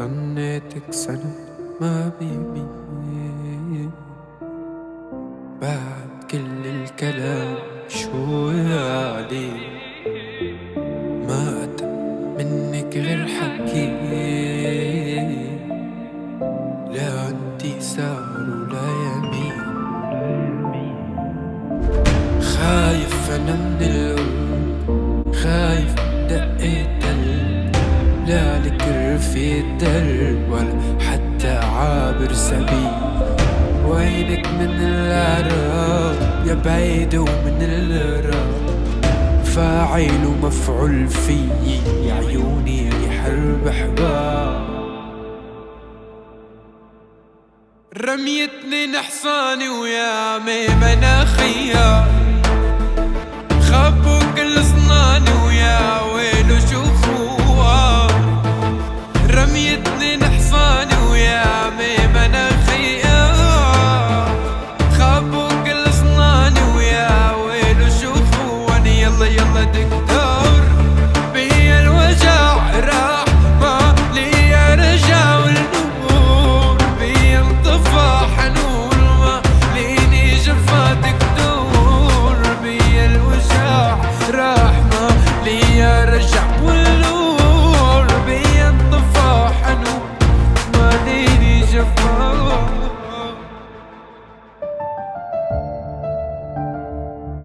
ظنيتك سنة ما بيبي بعد كل الكلام شو عليه ما أتى منك غير حكي لا عندي سار ولا يمين خايف أنا من القلب خايف دقيت قلب لا لك رفيق درب ولا حتى عابر سبيل وينك من العراق يا بعيد ومن الراب فاعل ومفعول فيي يا عيوني حرب احباب رميتني نحصاني ويا مناخيا خبوا كل صناني ويا